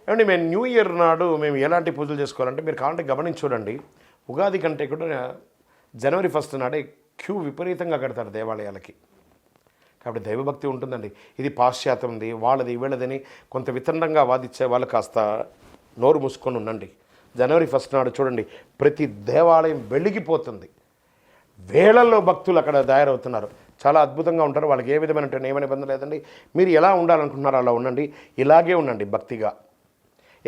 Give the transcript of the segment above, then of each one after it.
ఏమండి మేము new year నాడు మేము ఎలాంటి పూజలు చేసుకోవాలంటే మీరు కావాలంటే గమనించి చూడండి. ఉగాది కంటే కూడా జనవరి 1 నాడే క్యూ విపరీతంగా కడతారు దేవాలయాలకి. కాబట్టి దైవభక్తి ఉంటుందండి. ఇది పాశ్చాత్యంది, వాళ్ళది వీళ్ళదని కొంత వితండంగా వాదించే వాళ్ళు కాస్త నోరు మూసుకొని ఉండండి. జనవరి 1 నాడు చూడండి, ప్రతి దేవాలయం వెలిగిపోతుంది. వేళల్లో భక్తులు అక్కడ తయారవుతున్నారు. చాలా అద్భుతంగా ఉంటారు. వాళ్ళకి ఏ విధమైన నియమ నిబంధన లేదండి. మీరు ఎలా ఉండాలనుకుంటున్నారో అలా ఉండండి. ఇలాగే ఉండండి భక్తిగా.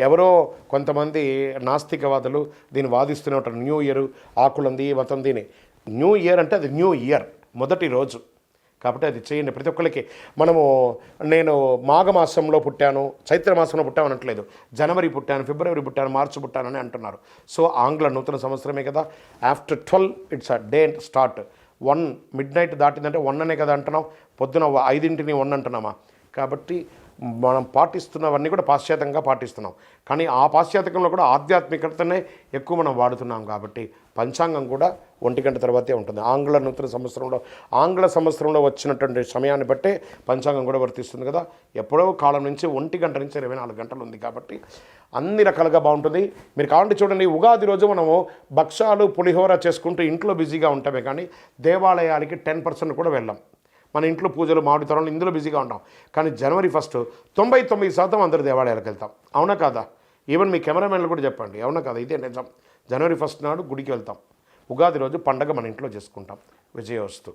ఎవరో కొంతమంది నాస్తికవాదులు దీన్ని వాదిస్తూనే ఉంటారు. న్యూ ఇయర్ ఆకులంది మతం దీని. న్యూ ఇయర్ అంటే అది న్యూ ఇయర్ మొదటి రోజు. కాబట్టి అది చేయండి ప్రతి ఒక్కరికి. మనము నేను మాఘమాసంలో పుట్టాను, చైత్ర మాసంలో పుట్టాను అనట్లేదు. జనవరి పుట్టాను, ఫిబ్రవరి పుట్టాను, మార్చి పుట్టానని అంటున్నారు. సో ఆంగ్ల నూతన సంవత్సరమే కదా. After 12 it's a day start. 1 midnight దాటిందంటే 1 అనే కదా అంటున్నాం. పొద్దున 5ంటిని 1 అంటున్నామా. కాబట్టి మనం పాటిస్తున్నవన్నీ కూడా పాశ్చాత్యంగా పాటిస్తున్నాం. కానీ ఆ పాశ్చాత్యంలో కూడా ఆధ్యాత్మికతనే ఎక్కువ మనం వాడుతున్నాం. కాబట్టి పంచాంగం కూడా 1 గంట తర్వాతే ఉంటుంది. ఆంగ్ల నూతన సంవత్సరంలో ఆంగ్ల సంవత్సరంలో వచ్చినటువంటి సమయాన్ని బట్టే పంచాంగం కూడా వర్తిస్తుంది కదా. ఎప్పుడో కాలం నుంచి 1 గంట నుంచి 24 గంటలు ఉంది. కాబట్టి అన్ని రకాలుగా బాగుంటుంది. మీరు కావాలంటే చూడండి, ఉగాది రోజు మనము భక్షాలు పులిహోర చేసుకుంటూ ఇంట్లో బిజీగా ఉంటామే కానీ దేవాలయాలకి 10% కూడా వెళ్ళాం. మన ఇంట్లో పూజలు మామిడి తోరణాలు ఇందులో బిజీగా ఉంటాం. కానీ జనవరి 1 99% అందరు దేవాలయాలకు వెళ్తాం. అవునా కాదా? ఈవెన్ మీ కెమెరామెన్లు కూడా చెప్పండి, అవునా కాదా? ఇదే నిజం. జనవరి 1 నాడు గుడికి వెళ్తాం. ఉగాది రోజు పండగ మన ఇంట్లో చేసుకుంటాం. విజయోస్తు.